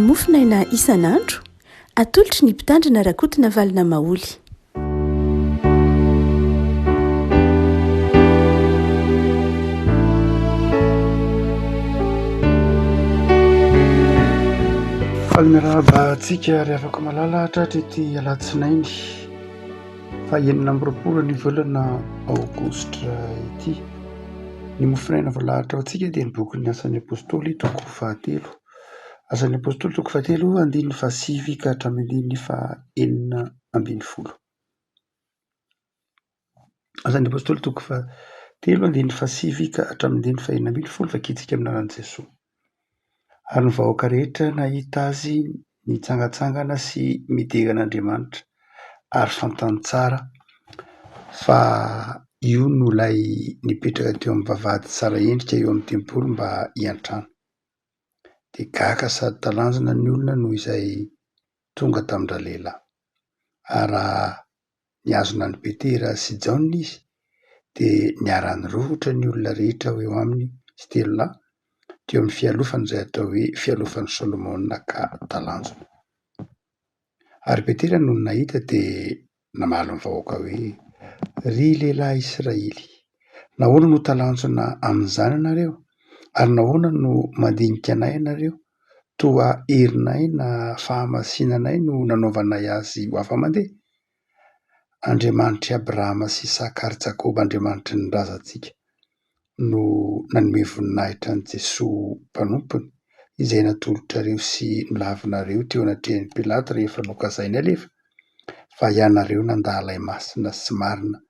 mofinaina isan'andro atolotry ny mpitandrina rakotina valina maoly. Falmirahaba-tsika ry afaka malala tratrety alatsinainy fa 9 ny volana aogositra ity. Ny mofinaina voalahatra antsika dia ny bokin'ny asan'ny apôstôly toko 13. Asan'ny apôstôly toko 13 andininy fa 9 ka hatramin'ny andininy fa 40. Asan'ny apôstôly toko 13 andininy fa 9 ka hatramin'ny andininy fa 40 fakitsika amin'ny anaran'i Jesosy. Ary ny vahoaka rehetra nahita azy mitsangatsangana sy midera an'Andriamanitra ary fantany tsara fa io no ilay nipetraka teo amin'ny vavahady tsara endrika eo amin'ny tempoly mba hiantrano. Dia gaka sady talanjona ny olona noho izay tonga tamin-dra lehilahy. Ary raha niazona ny Petera sy Jaona izy dia niara-nirohotra ny olona rehetra eo aminy sy 3 lahy teo amin'ny fialofana izay atao hoe fialofan'ny Solomona ka talanjona. Ary Petera no nahita dia namaly ny vahoaka hoe: ry lehilahy Israely, nahoana no talanjona amin'izany ianareo? Ary nahoana no mandinika anay ianareo? Toa herinay na fahamasinanay no nanaovanay azy ho afa-mandeha? Andriamanitry Abrahama sy Isaka ary Jakoba, Andriamanitry ny razantsika, no nanome voninahitra an'i Jesosy mpanompony izay natolotrareo sy nilavinareo teo anatrehan'i Pilato rehefa nokasainy alefa, fa ianareo nandalay masina sy marina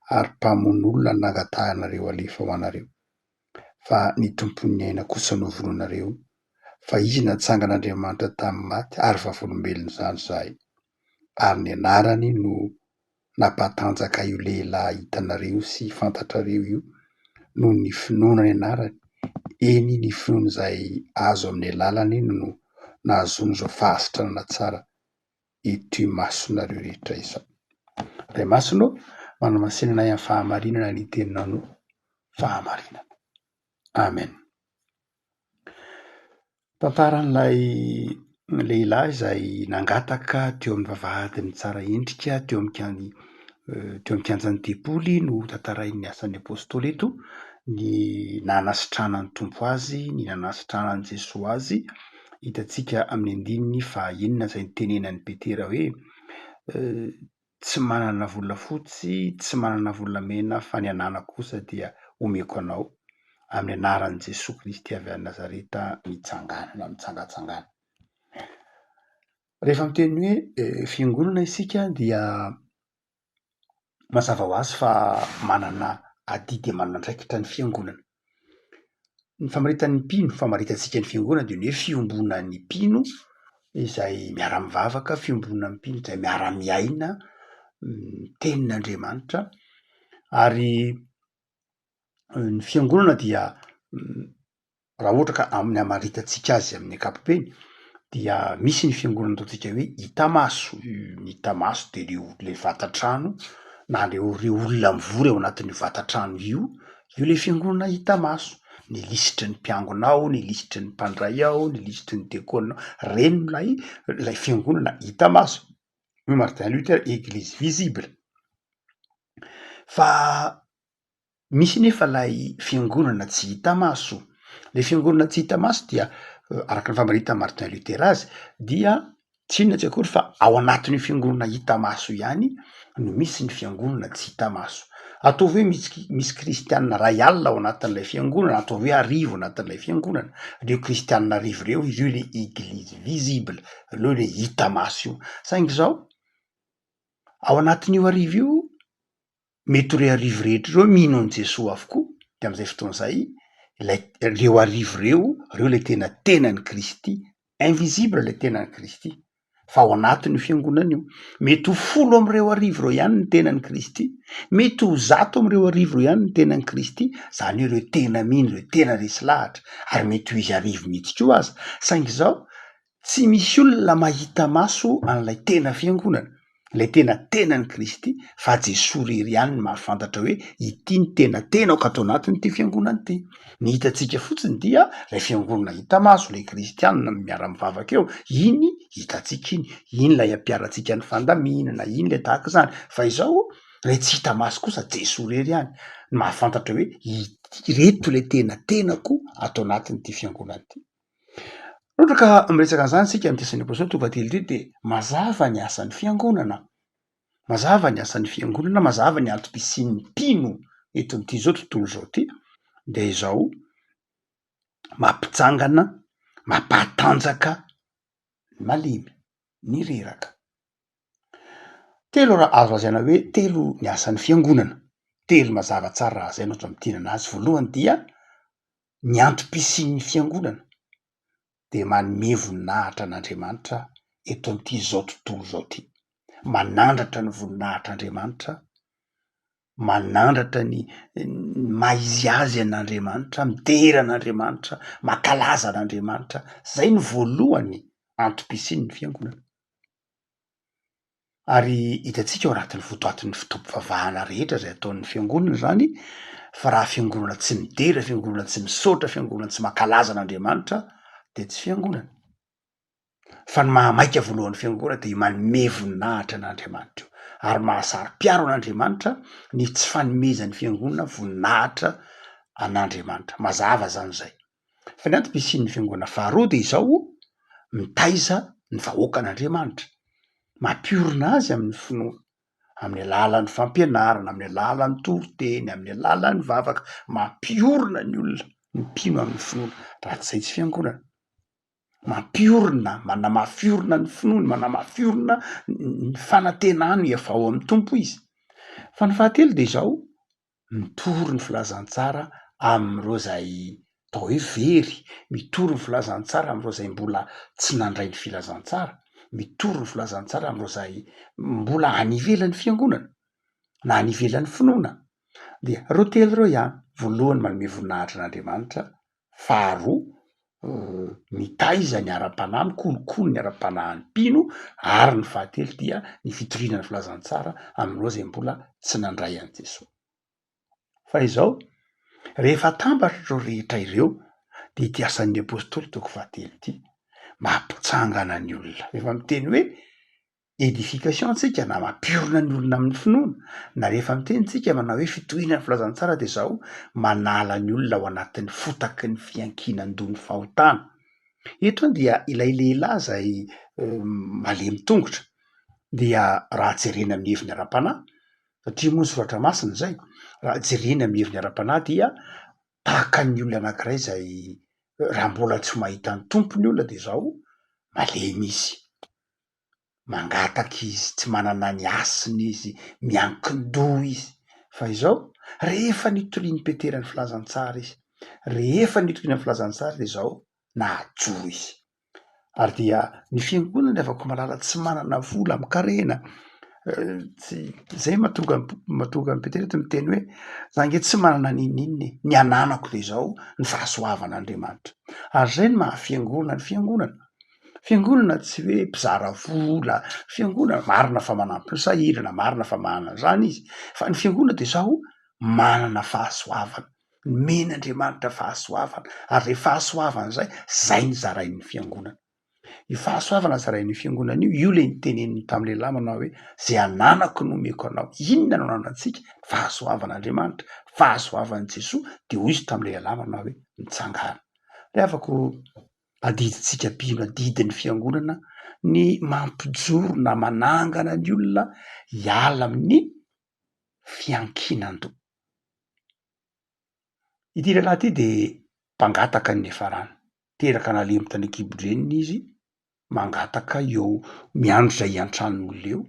ary mpamono'olona nangatahanareo alefa ho anareo. Fa ny tompon'ny aina kosa novononareo, fa izy natsangan'Andriamanitra tamin'ny maty ary vavolombelona izany izahay. Ary ny anarany no nampatanjaka io lehilahy hitanareo sy fantatrareo io noho ny finoana ny anarany. Eny ny finoana izay azo amin'ny alalany no nahazoana izao fahasitranana tsara eto imasonareo rehetra izao. Ray masino, manamasinana anay amin'ny fahamarinana ny teninao fahamarinana. Amen. Tantaran'ilay lehilahy izay nangataka teo amin'ny vavahadiny tsara endrika teo amin'ny kianjan'ny tempoly no tantarain'ny asan'ny apôstôly eto. Ny nanasitranan'ny tompo azy, ny nanasitranan'i Jesosy azy, hitantsika amin'ny andininy fa 9 izay nitenenan'i Petera hoe: tsy manana volafotsy, tsy manana volamena, fa ny ananako kosa dia omeko anao, amin'ny anaran'i Jesosy Kristy avy any Nazareta mitsangatsangana. Rehefa miteny hoe fiangonana isika dia mazava ho azy fa manana ady dia manana andraikitra ny fiangonana. Ny famaritan'ny mpino, famaritantsika ny fiangonana dia ny hoe fiombonan'ny mpino izay miara-mivavaka, fiombonan'ny mpino izay miara-miaina tenin'Andriamanitra. Ary ny fiangonana dia raha ohatra ka amin'ny hamaritantsika azy amin'ny ankapobeny dia misy ny fiangonana ataontsika hoe hita maso. Ny hita maso dia le vatan-trano na le olona mivory ao anatin'io vatan-trano io le fiangonana hita maso. Ny lisitry ny mpiangona ao, ny lisitry ny mpandray ao, ny lisitry ny diakonina ao, reny ilay fiangonana hita maso. Martin Luther, église visible. Fa misy nefa ilay fiangonana tsy hita maso. Le fiangonana tsy hita maso dia araka ny famaritan'i Martin Luther azy dia tsy inona tsy akory fa ao anatin'ny fiangonana hita maso ihany no misy ny fiangonana tsy hita maso. Ataovy hoe misy kristianina ray alina ao anatin'ilay fiangonana, ataovy hoe 10 anatin'ilay fiangonana. Reo kristianina 10 reo, izy io le église visible, reo le hita maso io. Saingy izao ao anatin'io 10 io mety reo 10 rehetra reo mino an' Jesosy avokoa. Dia amin'izay fotoan'izay reo 10 reo le tena tenan'ny Kristy, invisible le tenan'ny Kristy, fa ao anatin'ny fiangonana io. Mety ho 10 amin'ireo 10 reo ihany ny tenan'ny Kristy, mety ho 100 amin'ireo 10 reo ihany ny tenan'ny Kristy. Izany hoe reo tena mino, reo tena resy lahatra, ary mety ho izy 10 mihitsy koa aza. Saingy izao tsy misy olona mahita maso an'ilay tena fiangonana. le tenany Kristy fa Jesosy rery ihany ny mahafantatra hoe ity ny tenatenako ato anatiny ty fiangonana ity. Ny hitantsika fotsiny dia lay fiangonana hita maso, le kristianina miara-mivavaka eo, iny hitantsika iny lay ampiaratsika ny fandaminana, iny le tahaka zany. Fa izao le tsy hita maso kosa Jesosy rery ihany ny mahafantatra hoe reto le tenatenako ato anatin'ity fiangonana ity. Ohatra ka miresaka an'izany sika am'tesan'ny apôstôly tovatelo ty de mazava ny asan'ny fiangonana, mazava ny asan'ny fiangonana, mazava ny antom-pisian'ny mpino eto am'ty zao tontolo zao ty, de izao mampitsangana, mampatanjaka ny malemy, ny reraka. Telo raha azo lazaina hoe telo ny asan'ny fiangonana, telo mazava tsara raha zay no ohatry mitinana azy. Voalohany dia ny antom-pisian'ny fiangonana de manome voninahitra an'Andriamanitra eto am'ty zao tontolo zao ty, manandratra ny voninahitr'Andriamanitra, manandratra ny maizy azy an'Andriamanitra, midera an'Andriamanitra, mankalaza an'Andriamanitra. Zay ny voalohany antom-pisian'ny fiangonana. Ary hitatsika ao anatin'ny votoatin'ny fitopim-pavahana rehetra zay ataon'ny fiangonana zany, fa raha fiangonana tsy midera, fiangonana tsy misaotra, fiangonana tsy mankalaza an'Andriamanitra de tsy fiangonana. Fa ny mahamaika voalohan'ny fiangonana de manome voninahitra an'Andriamanitra io, ary mahasaro-piaro an'Andriamanitra ny tsy fanomezan'ny fiangonana voninahitra an'Andriamanitra. Mazava zany zay. Fa ny antom-pisian'ny fiangonana faharoa de izao mitaiza ny vahoaka an'Andriamanitra, mampiorina azy amin'ny finoana, amin'ny alalan'ny fampianarana, amin'ny alalan'ny toriteny, amin'ny alalan'ny vavaka, mampiorina ny olona, ny mpino amin'ny finoana. Raha tsy zay tsy fiangonana. Mampiorina, manamafiorina ny finoany, manamafiorina ny fanantenany efa ao amin'ny tompo izy. Fa ny fahatelo de izao mitory ny filazantsara am'ireo zay atao hoe very, mitory ny filazantsara am'ireo zay mbola tsy nandray ny filazantsara, mitory ny filazantsara am'ireo zay mbola any ivelan'ny fiangonana na any ivelan'ny finoana. Dia reo telo reo ihany, voalohany manome voninahitra an'Andriamanitra, faharoa mitaiza ny ara-panahy, mikolokolo ny ara-panahin'ny mpino, ary ny fahatelo dia ny fitoriana ny filazantsara am'ireo zay mbola tsy nandray an'i Jesosy. Fa izao rehefa tambatra reo rehetra ireo de ity asan'ny apôstôly toko fahatelo ity, mampitsangana ny olona. Rehefa miteny hoe edification tsika na mampiorina ny olona amin'ny finoana, na rehefa miteny tsika manao hoe fitohina ny filazantsara de zao manala ny olona ao anatin'ny fotaky ny fiankinan-dony fahotana. Eto dia ilay lehilahy zay malemy tongotra dia raha jerena amin'ny heviny ara-panahy, satria moa ny soratra masina zay, raha jerena amin'ny heviny ara-panahy dia tahaka ny olona anankiray zay raha mbola tsy mahita ny tompo ny olona de zao malemy izy, mangataky izy, tsy manana ny asiny izy, miankin-doha izy. Fa izao rehefa nitorian'ny peteran'ny filazantsara izy, rehefa nitoriana ny filazantsara de zao nahajoro izy. Ary dia ny fiangonana afaka malala tsy manana vola am'karena, tsy zay mahatonga ny petera eto miteny hoe za nge tsy manana ninninny, ny ananako de zao ny fahasoavan'Andriamanitra. Ary zay ny mahafiangonana ny fiangonana. Fiangonana tsy hoe mpizara vola, fiangonana marina fa manampy ny sahirana, marina fa manana zany izy, fa ny fiangonana de zao manana fahasoavana, men'Andriamanitra fahasoavana, ary le fahasoavana zay, zay ny zarain'ny fiangonana. Io fahasoavana zarain'ny fiangonana io le niteneniny tam'le lahy manao hoe zay ananako no omeko anao. Inona no ananantsika? Fahasoavan'Andriamanitra, fahasoavan'i Jesosy. De hoy izy tam'le lahy manao hoe mitsangana. Le afaka adiditsika mpino adidin'ny fiangonana ny mampijoro na manangana ny olona hiala amin'ny fiankinan-doha. Ity lehilahy ty de mpangataka ny nefarany, teraka nalemy tany Kibo-Dreniny izy, mangataka eo miandry zay iantranon'olona eo,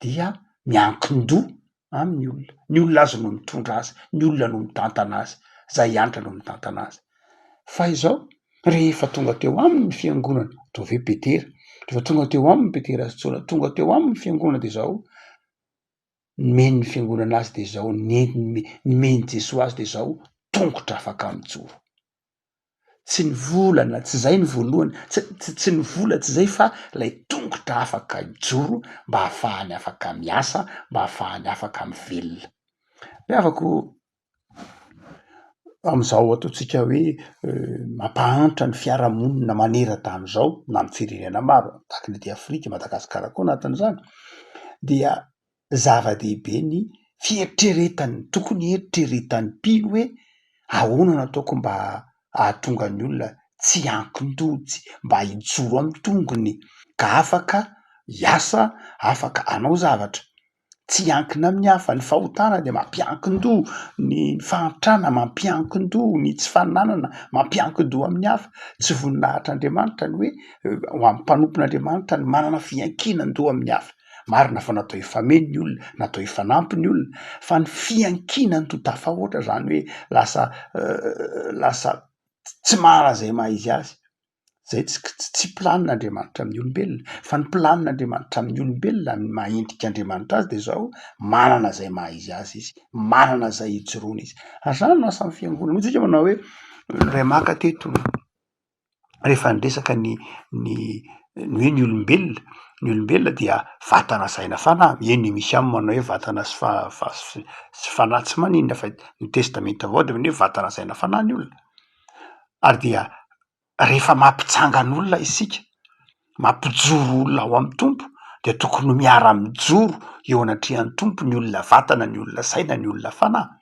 dia miankin-doha amin'ny olona. Ny olona azy no mitondra azy, ny olona no mitantana azy, zay antra no mitantana azy. Fa izao rehefa tonga teo aminy fiangonana, ataovy hoe petera, rehefa tonga teo aminy petera azy tsona, tonga teo aminy fiangonana de zao nomen'ny fiangonana azy de zao nomeny Jesosy azy de zao tongotra afaka mijoro. tsy ny volana tsy zay ny voalohany, tsy ny vola tsy zay fa lay tongotra afaka ijoro mba ahafahany afaka miasa, mba ahafahany afaka mivelona. Le afako am'izao ataotsika hoe mampahantra ny fiarahamonina maneran-tany zao na amy firenena maro tahaka ny ety Afrika, Madagasikara koa anatin'izany, dia zava-dehibe ny fieritreretany, tokony eritreretan'ny mpino hoe ahoana no ataoko mba ahatonga ny olona tsy ankin-dotsy, mba hijoro amy tongony, ka afaka hiasa, afaka hanao zavatra, tsy ankina amin'ny hafa. Ny fahotana de mampiankin-doha, ny fahantrana mampiankin-doha, ny tsy fananana mampiankin-doha amin'ny hafa. Tsy voninahitr'Andriamanitra ny hoe ho am' mpanompon'Andriamanitra ny manana fiankinan-doha amin'ny hafa. Marina fa natao hifameno ny olona, natao hifanampy ny olona, fa ny fiankinany to tafahoatra zany hoe lasa tsy manana zay maha izy azy. Zay tsy planin'Andriamanitra amin'ny olombelona, fa ny planin'Andriamanitra amin'ny olombelona, ny maha-endrika Andriamanitra azy de zao manana zay maha izy azy izy, manana zay ijoroany izy. Ary zany no asan'ny fiangonana. Moa tsika manao hoe ray maka teto rehefa niresaka ny hoe ny olombelona, ny olombelona dia vatana saina fanahy. Eny misy aminy manao hoe vatana sy fanahy tsy maninona, fa ny testamenta avao de hoe vatana saina fanahy ny olona. Ary dia rehefa mampitsangan'olona isika, mampijoro olona ao amy tompo, de tokony miara-mijoro eo anatrehan'ny tompo ny olona vatana, ny olona saina, ny olona fanahy.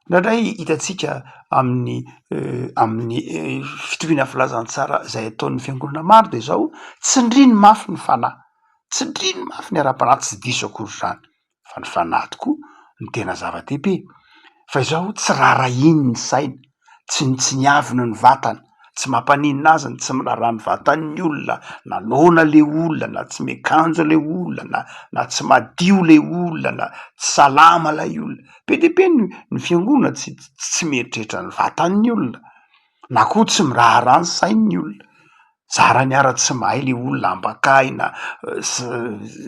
Ndraindray hitatsika amin'ny fitoviana filazantsara zay ataon'ny fiangonana maro de zao tsy ndriny mafy ny fanahy, tsy ndriny mafy ny ara-panahy, tsy diso akory zany, fa ny fanahy tokoa ny tena zava-dehibe. Fa izao tsy rarahiny ny saina, tsy niavina ny vatana, tsy mampaninina azy, tsy miraharaha ny vatan'ny olona, na nona le olona, na tsy miakanjo le olona, na tsy madio le olona, na tsy salama lay olona. Be de be ny fiangonana tsy mieritreritra ny vatan'ny olona, na koa tsy miraharaha ny sain'ny olona. Zara ny ara tsy mahay le olona ambakahina,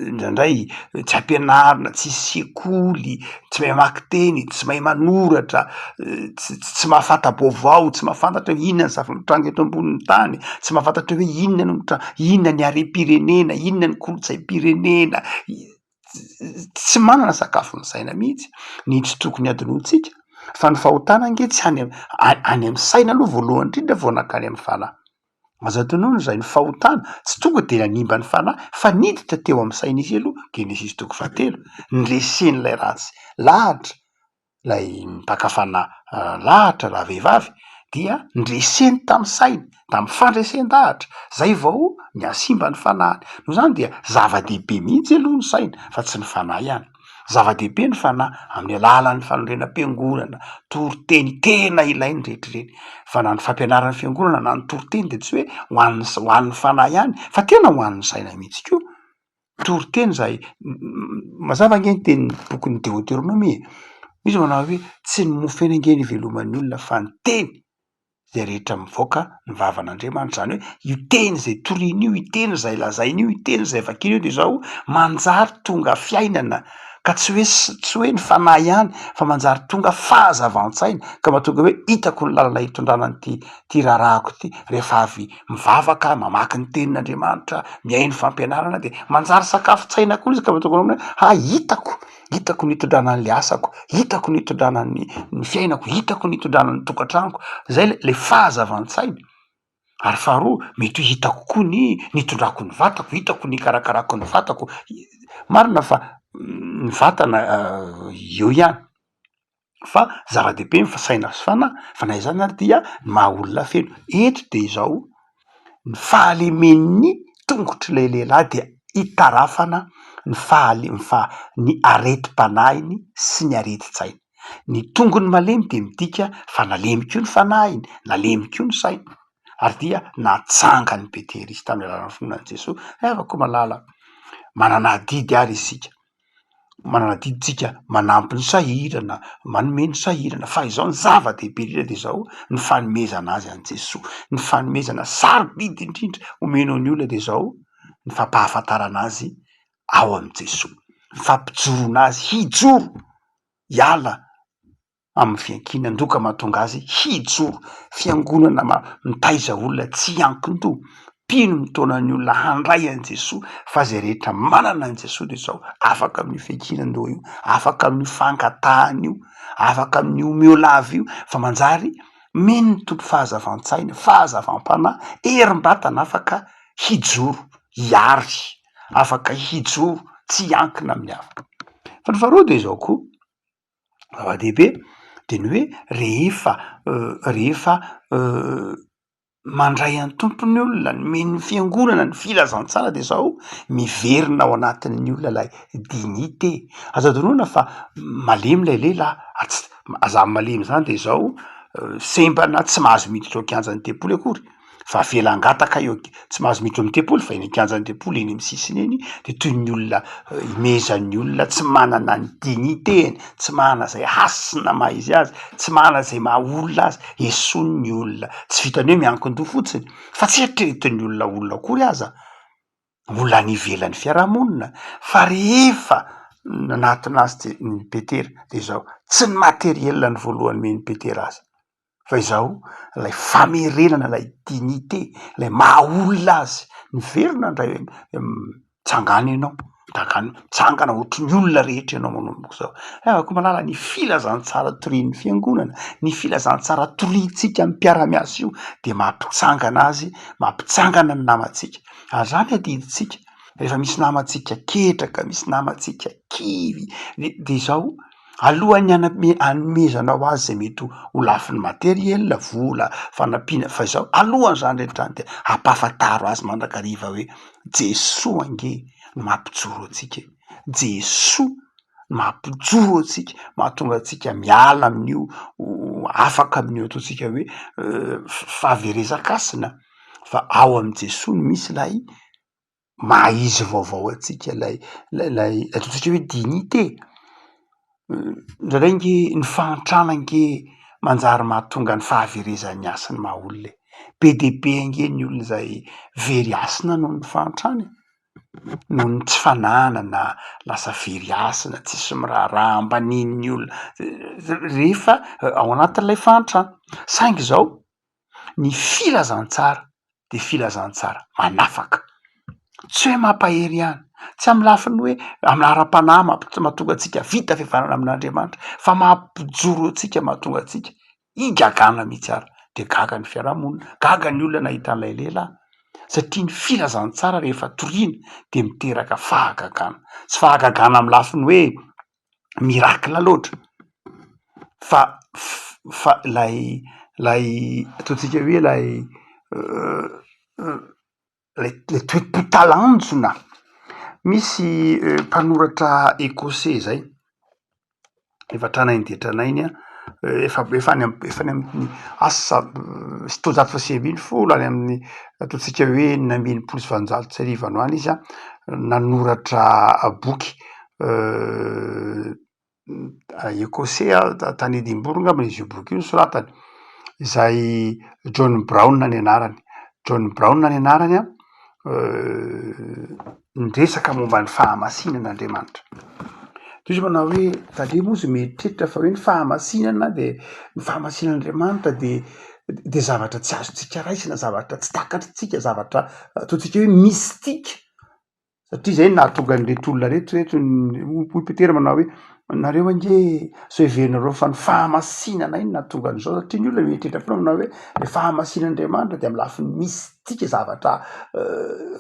indraindray tsy ampianarina, tsy sekoly, tsy mahay mamaky teny, tsy mahay manoratra, tsy mahafanta-baovao, tsy mahafantatra hoe inona ny zava-mitranga eto ambonin'ny tany, tsy mahafantatra hoe inona ny harem-pirenena, inona ny kolotsay-pirenena, tsy manana sakafo ny saina mihitsy. Ny tsy tokony adinointsika fa ny fahotana ange tsy any amy saina aloha voalohany indrindra vao nakany amy fanahy. Azo adinoina zay ny fahotana tsy tonga de nanimba ny fanahy fa niditra teo amy saina izy aloha. Genesis 3:7 nresen'lay ratsy lahatra, lay mpaka fanahy lahatra raha vehivavy, dia nreseny tamy sainy, tamy fandresen-dahatra, zay vao niasimba ny fanahiny. No zany dia zava-dehibe mihitsy aloha ny saina fa tsy ny fanahy ihany. Zava-dehibe ny fanahy amin'ny alalan'ny fanorenam-piangonana, toriteny tena ilainy rehetrareny. Fa na ny fampianaran'ny fiangonana na ny toriteny de tsy hoe ho an'ny fanahy ihany, fa tena ho an'ny saina mihitsy koa. Toriteny zay mazava ange ny tenin'ny bokin'ny Deutéronomie, izy manao hoe tsy ny mofo eny ange ny iveloman'ny olona fa ny teny zay rehetra mivoaka ny vavan'Andriamanitra. Zany hoe io teny zay toriany io, io teny zay lazainy io, io teny zay vakiny io de zao manjary tonga fiainana, ka tsy hoe ny fanahy ihany fa manjary tonga fahazavan-tsaina, ka mahatonga hoe hitako ny lalana hitondranany ty rarahako ty rehefa avy mivavaka mamaky ny tenin'Andriamanitra, mihay ny fampianarana, de manjary sakafon-tsaina koa izy, ka mahatonga hitako ny hitondranan'le asako, hitako ny hitondranany ny fiainako, hitako ny hitondranany tokantranoko. Zay le fahazavan-tsaina. Ary faharoa, mety ho hitako koa ny hitondrako ny vatako, hitako ny hikarakarako ny vatako. Marina fa ny vatana eo ihany, fa zava-dehibe ny saina sy fanahy. Fa na izany ary dia maha olona feno. Eto de izao ny fahalemen'ny tongotry lay lehilahy dia hitarafana ny areti-panahiny sy ny areti-tsainy. Ny tongony malemy de midika fa nalemy koa ny fanahiny, nalemy koa ny sainy, ary dia natsangany betery izy tamin'ny alalan'ny finoan'i Jesosy. Afaka malala manana didy ary isika, manana diditsika manampy ny sahirana, manome ny sahirana, fa izao ny zava-dehibe indrindra de zao ny fanomezana azy an' Jesosy, ny fanomezana sarobidy indrindra omena ny olona de zao ny fampahafantarana azy ao am' Jesosy, ny fampijoroana azy hijoro hiala amin'ny fiankinan-doka mahatonga azy hijoro fiangonana mitaiza olona tsy ankin-do. Mpino mitona ny olona handray an' Jesosy fa zay rehetra manana an' Jesosy de zao afaka amin'ny fiankinan-doha io, afaka amin'ny fangatahana io, afaka amin'ny omeolava io, fa manjary mino ny tompo fahazavan-tsaina, fahazavam-panahy, herim-batana afaka hijoro hiary, afaka hijoro tsy ankina amin'ny hafa. Fa ny faharoa de zao koa zava-dehibe de ny hoe rehefa mandray an tompony olona ny men'ny fiangonana ny filazantsara de zao miverina ao anatin'ny olona lay dignité. Azo adonona fa malemy lay lehilahy, aza malemy zany de zao sembana tsy mahazo miditra ao an-kianjan'ny tempoly akory fa velan-gataka eo, tsy mahazo miditra amin'ny tempoly fa eny an-kianjan'ny tempoly eny amin'ny sisiny eny de toy ny olona imezan'ny olona tsy manana ny dignité eny, tsy manana zay hasina maha izy azy, tsy manana zay maha olona azy, eson'ny olona, tsy vitany hoe miankin-doha fotsiny fa tsy eritreretin'ny olona akory aza, olona any ivelan'ny fiarahamonina. Fa rehefa nanatinazy ny Petera de zao tsy ny materiela ny voalohany men'ny Petera azy, fa izao lay famerenana, lay dignité, lay maha olona azy miverina ndray mitsangana ianao, mitsangana ohatry ny olona rehetra ianao manomboka zao. Avako malala ny filazantsara torian'ny fiangonana, ny filazantsara toriantsika amin'ny mpiara-miasa io de mampitsangana azy, mampitsangana ny namantsika. Ary zany adidintsika rehefa misy namantsika ketraka, misy namantsika kivy de zao alohan'ny anomezanao azy zay mety ho lafiny materiela, vola, fanampiana, fa izao alohan' zany rehetrany de ampahafantaro azy mandrakariva hoe Jesosy ange no mampijoro atsika, Jesosy mampijoro atsika, mahatonga atsika miala amin'io, afaka amin'io ataotsika hoe fahaverezakasina, fa ao am' Jesosy no misy lay maha izy vaovao atsika, lay ataotsika hoe dignité. Ndraindray nge ny fahantrana nge manjary mahatonga ny fahaverezan'ny asany maha olona, be de be nge ny olona zay very asina noho ny fahantrany, noho ny tsy fananana, lasa very asina, tsisy miraharaha ambanin'ny olona rehefa ao anatin'ilay fahantrana. Saingy zao ny filazantsara de filazantsara manafaka, tsy hoe mampahery ihany, tsy amy lafiny hoe amin'ny ara-panahy mahatonga atsika vita fihavanana amin'Andriamanitra, fa mampijoro atsika, mahatonga atsika higagana mihitsy ary, de gaga ny fiarahamonina, gaga ny olona nahita an'ilay lehilahy, satria ny filazantsara rehefa toriana de miteraka fahagagana, tsy fahagagana amy lafiny hoe mirakila loatra, fa lay ataotsika hoe lay toe-po-talanjona. Misy mpanoratra ekosey zay efa tranainy de tranainy efa any amin'ny asa sy toazato fa sivy ambin'ny folo any amin'ny ataotsika hoe enina amby enimpolo sy valonjato sy arivo any ho any izy nanoratra boky ekosey tany Edimbourg angambany izy io boky io nosoratany, izay John Brown ny anarany, John Brown ny anarany niresaka momba ny fahamasinan'Andriamanitra. De izy manao hoe tandremo izy mieritreritra fa hoe ny fahamasinana de ny fahamasinan'Andriamanitra de zavatra tsy azontsika raisina, zavatra tsy takatritsika, zavatra ataotsika hoe mistika, satria zay nahatonga an'ireto olona reto hoy Petera manao hoe nareo ange sao heverinareo fa ny fahamasinana iny nahatonga an'izao, satria ny olona mieritreritra foana manao hoe ny fahamasinan'Andriamanitra de amy lafiny mistika, zavatra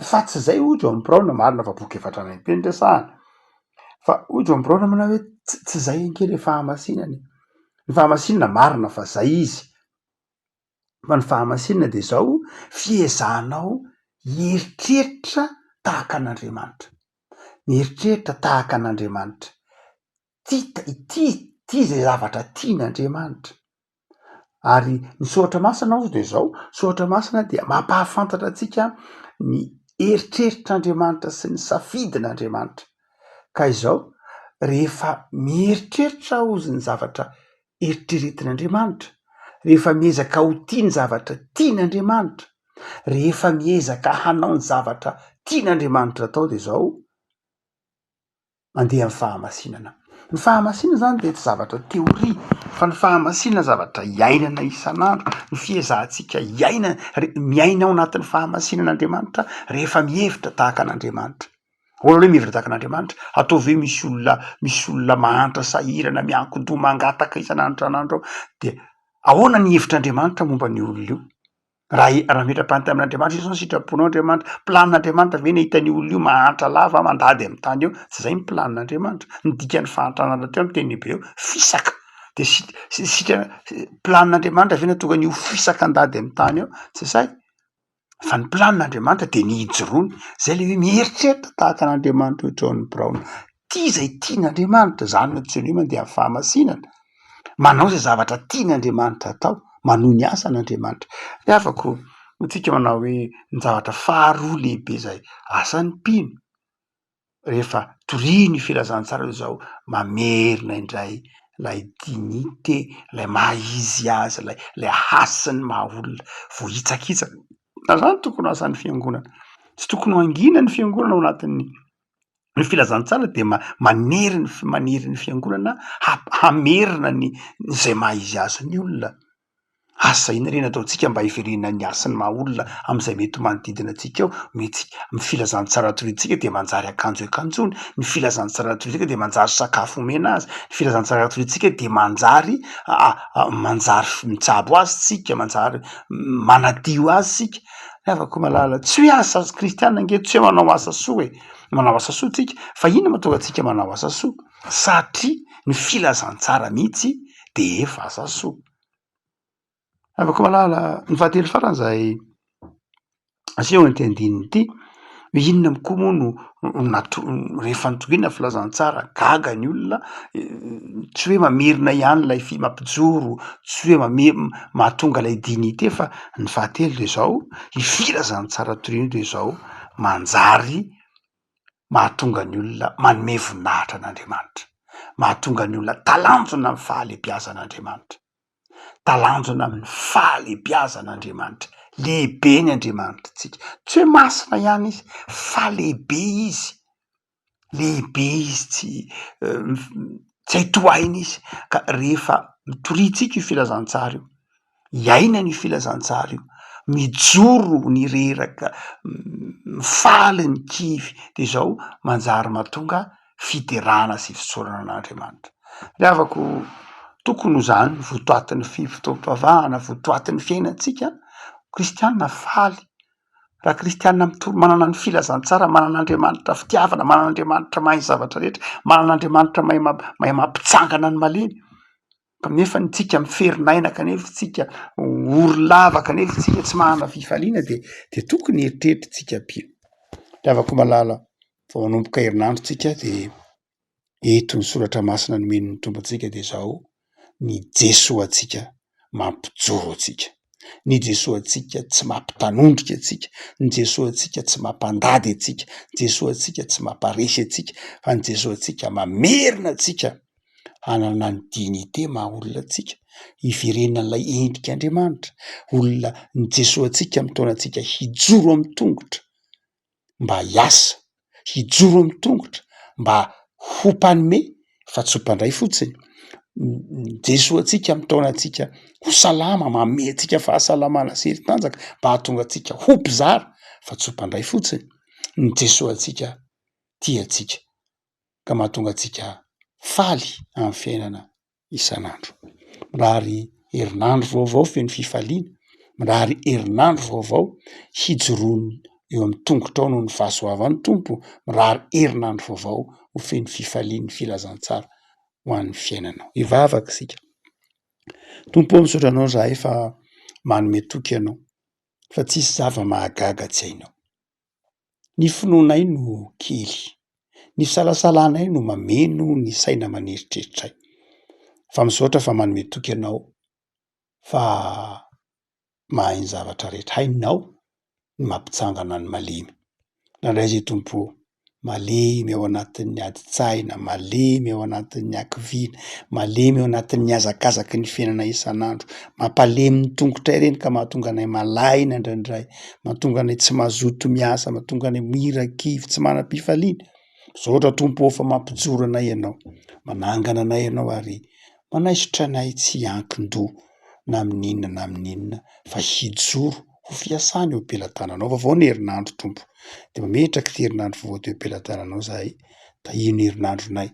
fa tsy zay hoy John Brown, marina fa boky efa tranainy be ny resahana, fa hoy John Brown manao hoe tsy zay ange le fahamasinany, ny fahamasinana marina fa zay izy, fa ny fahamasinana de zao fiezahanao hieritreritra tahaka an'Andriamanitra, mieritreritra tahaka an'Andriamanitra, ity zay zavatra tian'Andriamanitra. Ary ny soatra masina ozy de zao, soatra masina dia mampahafantatra atsika ny eritreritr'Andriamanitra sy ny safidin'Andriamanitra. Ka izao rehefa mieritreritra ozy ny zavatra eritreretin'Andriamanitra, rehefa miezaka ho tia ny zavatra tian'Andriamanitra, rehefa miezaka hanao ny zavatra tian'Andriamanitra atao de zao mandeha amin'ny fahamasinana. Ny fahamasinana zany de tsy zavatra teoria fa ny fahamasinana zavatra iainana isan'andro, ny fiezahantsika miaina ao anatin'ny fahamasinan'Andriamanitra rehefa mihevitra tahaka an'Andriamanitra. Olo hoe mihevitra tahaka an'Andriamanitra, ataovy hoe misy olona mahantra sahirana miankin-doha mangataka isan'andro de ahoana ny hevitr'Andriamanitra momba ny olona io? Raha metra-panontany amin'Andriamanitra izy zao sitraponao Andriamanitra, planin'Andriamanitra ve nahita ny olona io mahantra lava mandady amin'ny tany eo? Tsy zay ny planin'Andriamanitra. Ny dikan'ny fahantranana teo amin'ny teny Hebreo fisaka. De planin'Andriamanitra ve natonga ny ho fisaka andady amin'ny tany eo? Tsy zay. Fa ny planin'Andriamanitra de ny hijoroany. Zay le hoe mieritreritra tahaka an'Andriamanitra hoe John Brown. Zay tian'Andriamanitra, zany no antsoiny hoe mandeha amin'ny fahamasinana. Manao zay zavatra tian'Andriamanitra atao, manohy ny asan'Andriamanitra. De afaka tsika manao hoe ny zavatra faharoa lehibe zay asan'ny mpino rehefa torino filazantsara zao mamerina indray lay dignité, lay maha izy azy, lay hasiny maha olona vohitsakitsaka. Zany tokony asan'ny fiangonana. Tsy tokony ho angina ny fiangonana ao anatin'ny ny filazantsara de manery ny fiangonana hamerina zay maha izy azy ny olona. Asa ina reny ataotsika mba hiverenana ny asany maha olona am'izay mety manodidina antsika eo. Mety ny filazantsara toritsika de manjary akanjo akanjony, ny filazantsara toritsika de manjary sakafo omena azy, ny filazantsara toritsika de manjary mitsabo azy tsika, manjary manadio azy sika. Afaka malala tsy hoe asa kristianina nge tsy hoe manao asa soa manao asa soa tsika, fa inona mahatonga atsika manao asa soa? Satria ny filazantsara mihitsy de efa asa soa. Afaka malala ny fahatelo farany zay aseho ny andininy ity, hoe inona koa moa no rehefa nitorina filazantsara gaga ny olona, tsy hoe mamerina ihany lay mampijoro, tsy hoe mahatonga lay dignité, fa ny fahatelo de zao, ny filazantsara torino de zao manjary mahatonga ny olona manome voninahitra an'Andriamanitra, mahatonga ny olona talanjona amin'ny fahalebiazan'Andriamanitra, talanjona amin'ny fahalebiazan'Andriamanitra. Lehibe ny Andriamanitra tsika, tsy hoe masina ihany izy fa lehibe izy tsy haitohaina izy. Ka rehefa mitoritsika io filazantsara io, iaina ny filazantsara io, mijoro ny reraka, mifaly ny kivy, de zao manjary mahatonga fiderana sy fitsorana an'Andriamanitra. Le afaka tokony ho zany votoatin'ny fitoavahana, votoatin'ny fiainantsika kristianina faly. Raha kristianina manana ny filazantsara, manan'Andriamanitra fitiavana, manan'Andriamanitra mahay zavatra rehetra, manan'Andriamanitra mahay mampitsangana ny malemy. Kanefa tsika miferinaina, kanefa tsika orolava, kanefa tsika tsy manana fifaliana de tokony eritreritra tsika pio. De afaka malala vao manomboka herinandro tsika de eto ny soratra masina nomen'ny tompontsika de zao: ny Jesoatsika mampijoro atsika, ny Jesoatsika tsy mampitanondrika atsika, ny Jesoatsika tsy mampandady atsika, Jesoatsika tsy mamparesy atsika, fa ny Jesoatsika mamerina atsika hanana ny dignité maha olona atsika, hiverenana an'ilay endrik'Andriamanitra. Olona ny Jesoatsika mitaona atsika hijoro amin'ny tongotra mba hiasa, hijoro amin'ny tongotra mba ho mpanome fa tsy ho mpandray fotsiny. Jesoatsika mitaona atsika ho salama, manome atsika fahasalamana sy heri-tanjaka mba hahatonga atsika ho mpizara fa tsy ho mpandray fotsiny. Ny Jesoatsika tia atsika ka mahatonga atsika faly amin'ny fiainana isan'andro. Mirary herinandro vaovao feno fifaliana, mirary herinandro vaovao hijoroany eo amin'ny tongotra ao noho ny fahasoavan'ny tompo, mirary herinandro vaovao ho feno fifaliany filazantsara ho an'ny fiainanao. Hivavaka sika. Tompo misaotra anao zahay fa manome toky ianao, fa tsisy zava-mahagaga tsy hainao. Ny finoanay no kely, ny fisalasalanay no mameno ny saina maneritreritray. Fa misaotra fa manome toky ianao fa mahay ny zavatra rehetra, hainao ny mampitsangana ny malemy. Nandray zay tompo, malemy ao anatin'ny adi-tsaina, malemy ao anatin'ny ankiviana, malemy ao anatin'ny hazakazaky ny fiainana isan'andro, mampalemy ny tongotray ireny ka mahatonga anay malaina indraindray, mahatonga anay tsy mazoto miasa, mahatonga anay mira-kivy, tsy manam-pifaliana. Misaotra tompo fa mampijoro anay ianao, manangana anay ianao ary manaisitra anay tsy ankin-doha na amin'inona na amin'inona fa hijoro ho fiasana eo am-pelantananao. Vaovao ny herinandro Tompo, dia mametraka ty herinandro vaovao teo am-pelantananao zahay. Da ino herinandronay?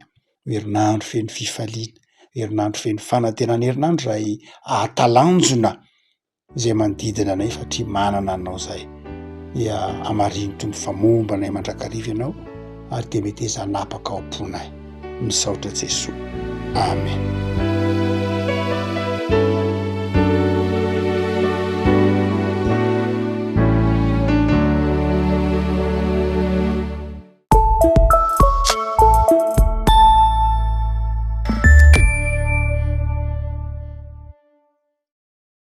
Herinandro feno fifaliana, herinandro feno fanantenana, herinandro ray ahatalanjona izay manodidina anay satria manana anao zay. Dia hamarino Tompo fa momba anay mandrakariva ianao ary dia mety hanapaka ao am-ponay. Misaotra Jesoa. Amen.